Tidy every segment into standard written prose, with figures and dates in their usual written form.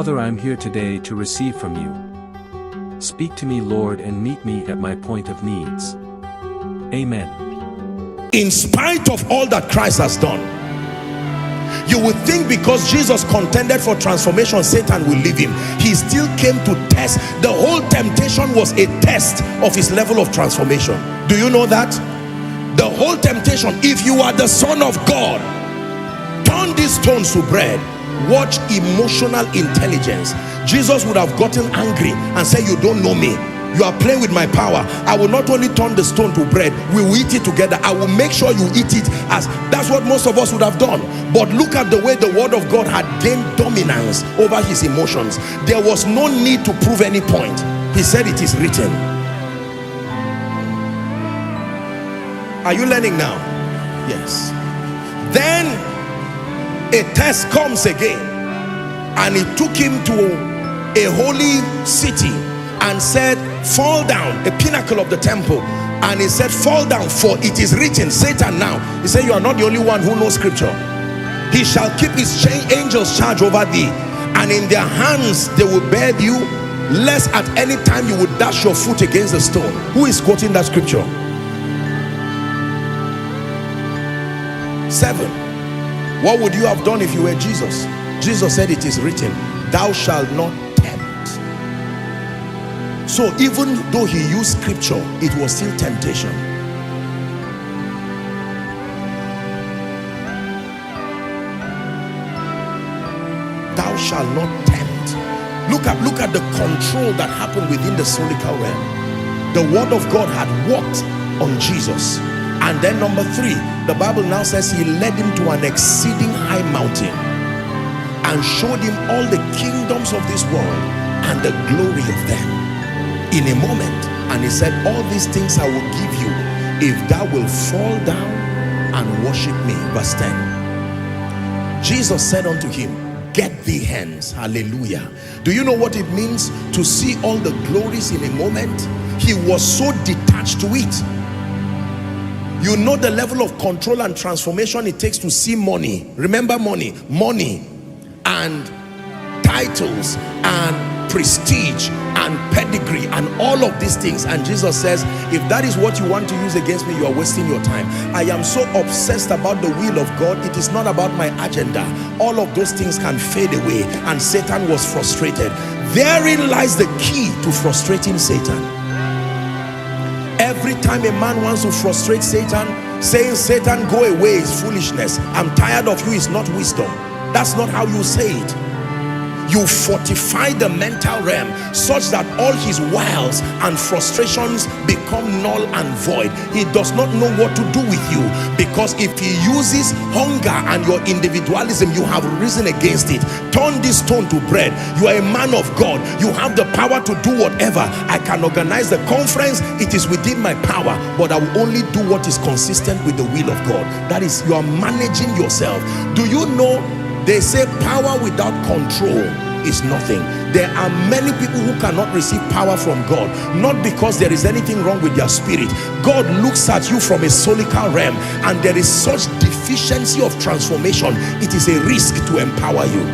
Father, I'm here today to receive from you. Speak to me, Lord, and meet me at my point of needs. Amen. In spite of all that Christ has done, you would think because Jesus contended for transformation, Satan will leave him. He still came to test. The whole temptation was a test of his level of transformation. Do you know that? The whole temptation, if you are the Son of God, turn these stones to bread. Watch emotional intelligence. Jesus would have gotten angry and said, you don't know me. You are playing with my power. I will not only turn the stone to bread, we will eat it together. I will make sure you eat it. As that's what most of us would have done. But look at the way the word of God had gained dominance over his emotions. There was no need to prove any point. He said it is written. Are you learning now? Yes. Then a test comes again, and he took him to a holy city and said, fall down, a pinnacle of the temple, and he said, fall down, for it is written. Satan now, he said, you are not the only one who knows scripture. He shall keep his angels charge over thee, and in their hands they will bear you, lest at any time you would dash your foot against the stone. Who is quoting that scripture? 7. What would you have done if you were Jesus? Jesus said, it is written, thou shalt not tempt. So even though he used scripture, it was still temptation. Thou shalt not tempt. Look at the control that happened within the solical realm. The word of God had worked on Jesus. And then number 3, the Bible now says he led him to an exceeding high mountain and showed him all the kingdoms of this world and the glory of them in a moment. And he said, all these things I will give you if thou wilt fall down and worship me. Verse 10. Jesus said unto him, get thee hence. Hallelujah. Do you know what it means to see all the glories in a moment? He was so detached to it. You know the level of control and transformation it takes to see money. Remember money and titles and prestige and pedigree and all of these things. And Jesus says, if that is what you want to use against me, you are wasting your time. I am so obsessed about the will of God. It is not about my agenda. All of those things can fade away. And Satan was frustrated. Therein lies the key to frustrating Satan. Every time a man wants to frustrate Satan, saying, Satan, go away, is foolishness. I'm tired of you, is not wisdom. That's not how you say it. You fortify the mental realm such that all his wiles and frustrations become null and void. He does not know what to do with you, because if he uses hunger and your individualism, you have risen against it. Turn this stone to bread. You are a man of God. You have the power to do whatever. I can organize the conference. It is within my power, but I will only do what is consistent with the will of God. That is, you are managing yourself. Do you know they say power without control is nothing? There are many people who cannot receive power from God, not because there is anything wrong with their spirit. God looks at you from a solical realm, and there is such deficiency of transformation. It is a risk to empower you.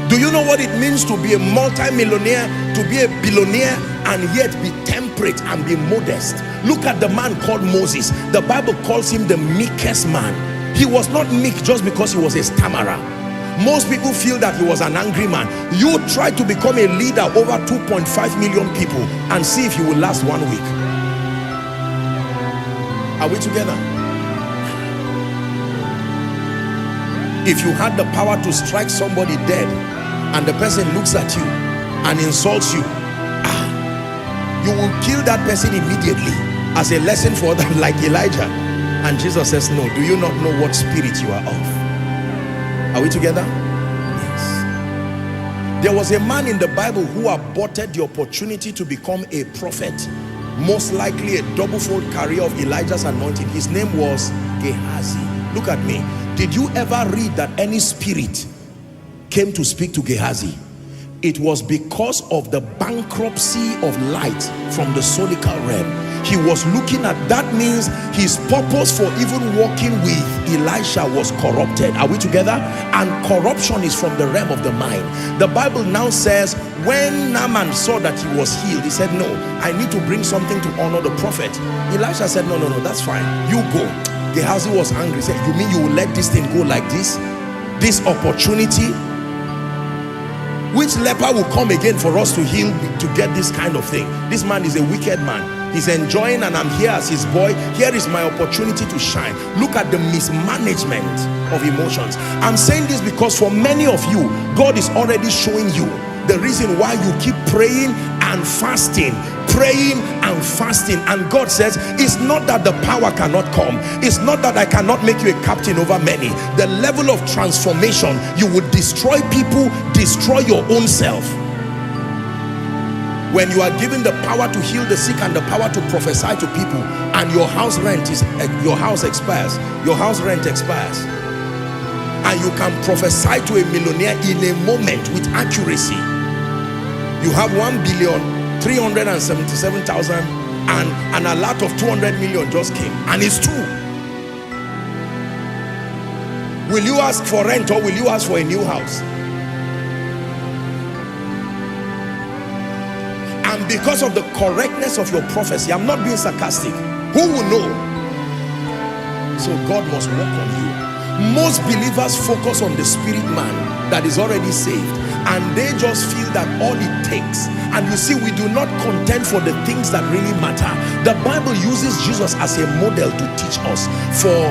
Do you know what it means to be a multi-millionaire, to be a billionaire, and yet be temperate and be modest? Look at the man called Moses. The Bible calls him the meekest man. He was not meek just because he was a stammerer. Most people feel that he was an angry man. You try to become a leader over 2.5 million people and see if you will last 1 week. Are we together? If you had the power to strike somebody dead and the person looks at you and insults you, you will kill that person immediately as a lesson for them, like Elijah. And Jesus says, no, do you not know what spirit you are of? Are we together? Yes. There was a man in the Bible who aborted the opportunity to become a prophet. Most likely a double-fold career of Elijah's anointing. His name was Gehazi. Look at me. Did you ever read that any spirit came to speak to Gehazi? It was because of the bankruptcy of light from the solical realm. he was looking at. That means his purpose for even walking with Elisha was corrupted. Are we together? And corruption is from the realm of the mind. The Bible now says when Naaman saw that he was healed, he said, no, I need to bring something to honor the prophet. Elisha said, no, that's fine, you go. Gehazi was angry. He said, you mean you will let this thing go like this? This opportunity? Which leper will come again for us to heal, to get this kind of thing? This man is a wicked man. He's enjoying, and I'm here as his boy. Here is my opportunity to shine. Look at the mismanagement of emotions. I'm saying this because for many of you, God is already showing you the reason why you keep praying and fasting, and God says it's not that the power cannot come, it's not that I cannot make you a captain over many. The level of transformation, you would destroy people, destroy your own self. When you are given the power to heal the sick and the power to prophesy to people, and your house rent expires, and you can prophesy to a millionaire in a moment with accuracy. You have 1,377,000 and a lot of 200 million just came, and it's true. Will you ask for rent, or will you ask for a new house? And because of the correctness of your prophecy, I'm not being sarcastic, who will know? So God must work on you. Most believers focus on the spirit man that is already saved, and they just feel that all it takes. And you see, we do not contend for the things that really matter. The Bible uses Jesus as a model to teach us. For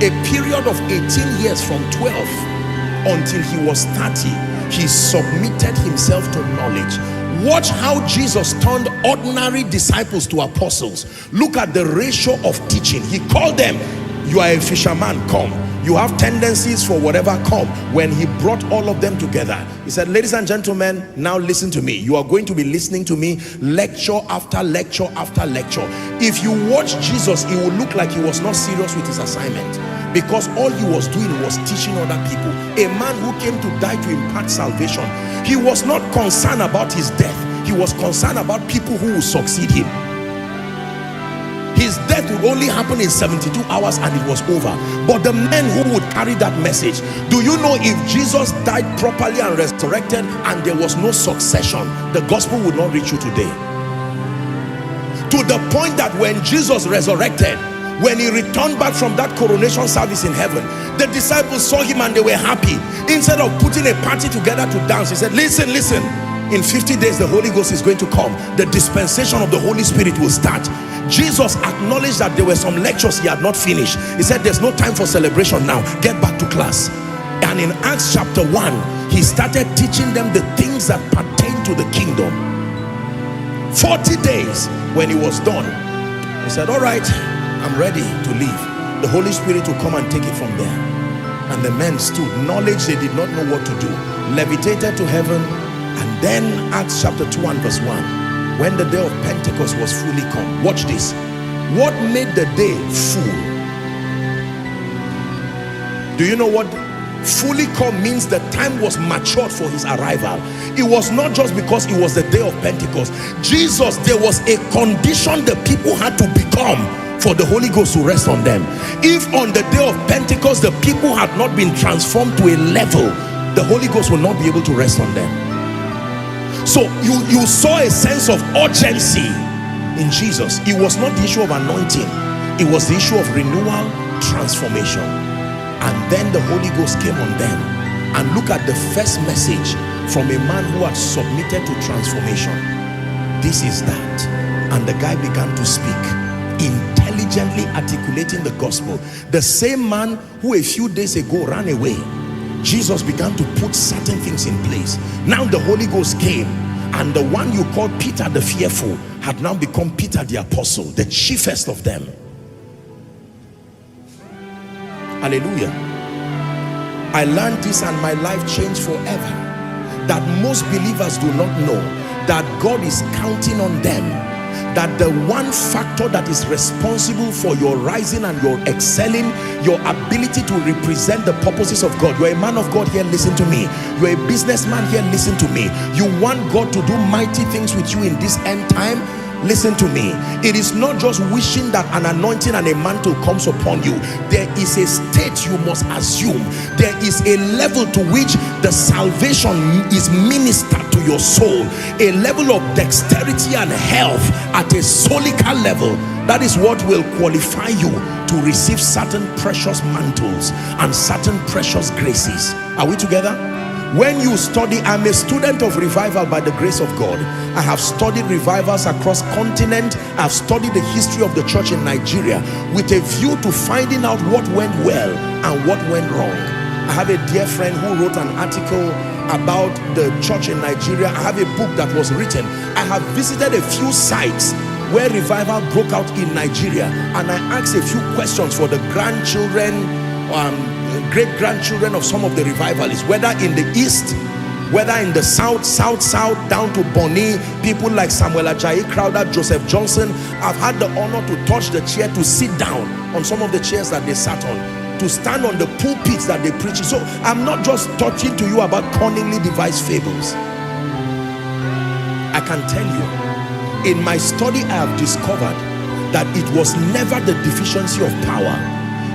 a period of 18 years, from 12 until he was 30, he submitted himself to knowledge. Watch how Jesus turned ordinary disciples to apostles. Look at the ratio of teaching. He called them, you are a fisherman, come. You have tendencies for whatever, come. When he brought all of them together, he said, ladies and gentlemen, now listen to me. You are going to be listening to me lecture after lecture after lecture. If you watch Jesus, it will look like he was not serious with his assignment, because all he was doing was teaching other people. A man who came to die to impart salvation. He was not concerned about his death. He was concerned about people who will succeed him. His death would only happen in 72 hours and it was over. But the men who would carry that message, do you know, if Jesus died properly and resurrected and there was no succession, the gospel would not reach you today. To the point that when Jesus resurrected, when he returned back from that coronation service in heaven, the disciples saw him and they were happy. Instead of putting a party together to dance, he said, listen, in 50 days the Holy Ghost is going to come. The dispensation of the Holy Spirit will start. Jesus acknowledged that there were some lectures he had not finished. He said, there's no time for celebration now, get back to class. And in Acts chapter 1, he started teaching them the things that pertain to the kingdom. 40 days. When he was done, he said, all right, I'm ready to leave. The Holy Spirit will come and take it from there. And the men stood. Knowledge they did not know what to do. Levitated to heaven. And then Acts chapter 2 and verse 1. When the day of Pentecost was fully come. Watch this. What made the day full? Do you know what fully come means? The time was matured for his arrival. It was not just because it was the day of Pentecost. Jesus, there was a condition the people had to become for the Holy Ghost to rest on them. If on the day of Pentecost the people had not been transformed to a level, the Holy Ghost will not be able to rest on them. So you saw a sense of urgency in Jesus. It was not the issue of anointing, it was the issue of renewal, transformation. And then the Holy Ghost came on them. And look at the first message from a man who had submitted to transformation. This is that. And the guy began to speak, intelligently articulating the gospel. The same man who a few days ago ran away, Jesus began to put certain things in place. Now the Holy Ghost came, and the one you called Peter the fearful had now become Peter the apostle, the chiefest of them. Hallelujah. I learned this and my life changed forever. That most believers do not know that God is counting on them that the one factor that is responsible for your rising and your excelling, your ability to represent the purposes of God. You're a man of God here, listen to me. You're a businessman here, listen to me. You want God to do mighty things with you in this end time, listen to me. It is not just wishing that an anointing and a mantle comes upon you. There is a state you must assume. There is a level to which the salvation is ministered to your soul, a level of dexterity and health at a solical level. That is what will qualify you to receive certain precious mantles and certain precious graces. Are we together? When you study, I'm a student of revival by the grace of God. I have studied revivals across continent. I've studied the history of the church in Nigeria with a view to finding out what went well and what went wrong. I have a dear friend who wrote an article about the church in Nigeria. I have a book that was written. I have visited a few sites where revival broke out in Nigeria, and I asked a few questions for the grandchildren, great-grandchildren of some of the revivalists, whether in the east, whether in the south, down to Bonny, people like Samuel Ajayi Crowder, Joseph Johnson. I've had the honor to touch the chair, to sit down on some of the chairs that they sat on, to stand on the pulpits that they preach. So I'm not just talking to you about cunningly devised fables. I can tell you, in my study I have discovered that it was never the deficiency of power.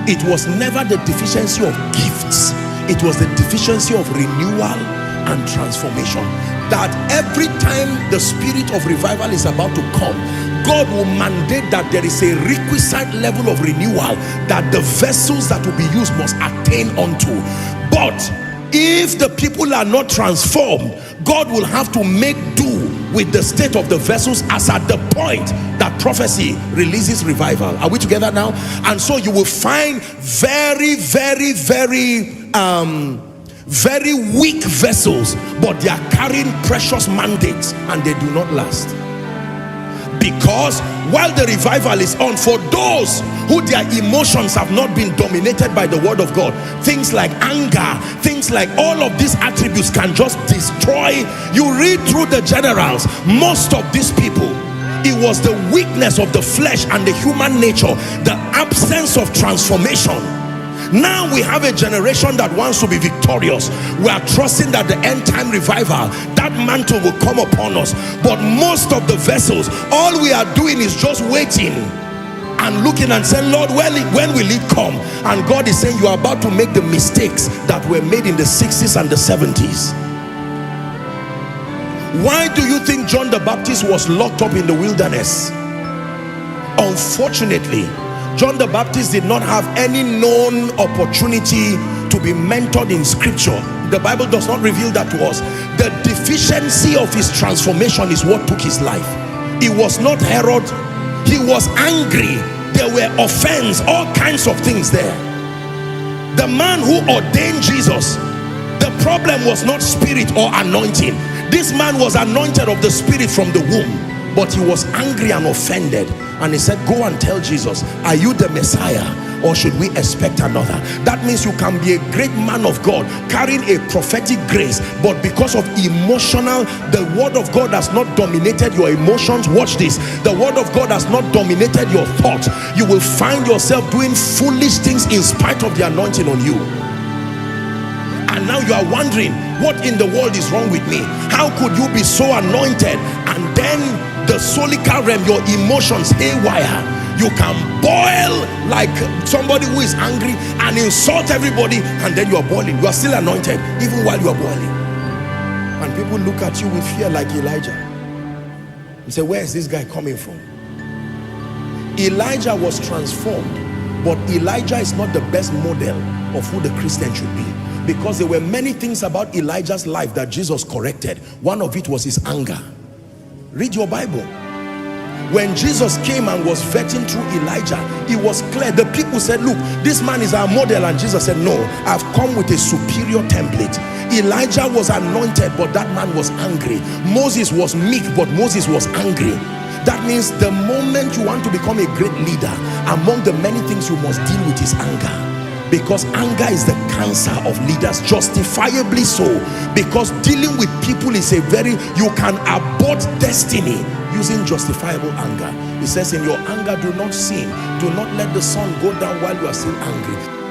It was never the deficiency of gifts. It was the deficiency of renewal and transformation. That every time the spirit of revival is about to come, God will mandate that there is a requisite level of renewal that the vessels that will be used must attain unto. But if the people are not transformed, God will have to make do with the state of the vessels as at the point that prophecy releases revival. Are we together now? And so you will find very weak vessels, but they are carrying precious mandates and they do not last. Because while the revival is on, for those who their emotions have not been dominated by the word of God, things like anger, things like all of these attributes can just destroy. You read through the generals, most of these people, it was the weakness of the flesh and the human nature, the absence of transformation. Now we have a generation that wants to be victorious. We are trusting that the end time revival, that mantle will come upon us. But most of the vessels, all we are doing is just waiting and looking and saying, Lord, when will it come? And God is saying, you are about to make the mistakes that were made in the 60s and the 70s. Why do you think John the Baptist was locked up in the wilderness? Unfortunately, John the Baptist did not have any known opportunity to be mentored in scripture. The Bible does not reveal that to us. The deficiency of his transformation is what took his life. It was not Herod. He was angry. There were offense, all kinds of things there. The man who ordained Jesus, the problem was not spirit or anointing. This man was anointed of the spirit from the womb, but he was angry and offended. And he said, go and tell Jesus, are you the Messiah, or should we expect another? That means you can be a great man of God carrying a prophetic grace, but because of emotional, the word of God has not dominated your emotions. Watch this. The word of God has not dominated your thoughts. You will find yourself doing foolish things in spite of the anointing on you. And now you are wondering, what in the world is wrong with me? How could you be so anointed and then the solical realm, your emotions haywire? You can boil like somebody who is angry and insult everybody, and then you are boiling. You are still anointed even while you are boiling. And people look at you with fear like Elijah and say, where is this guy coming from? Elijah was transformed, but Elijah is not the best model of who the Christian should be, because there were many things about Elijah's life that Jesus corrected. One of it was his anger. Read your Bible. When Jesus came and was vetting through Elijah, it was clear. The people said, look, this man is our model. And Jesus said, no, I've come with a superior template. Elijah was anointed, but that man was angry. Moses was meek, but Moses was angry. That means the moment you want to become a great leader, among the many things you must deal with is anger. Because anger is the cancer of leaders, justifiably so. Because dealing with people is you can abort destiny using justifiable anger. It says, in your anger do not sin, do not let the sun go down while you are still angry.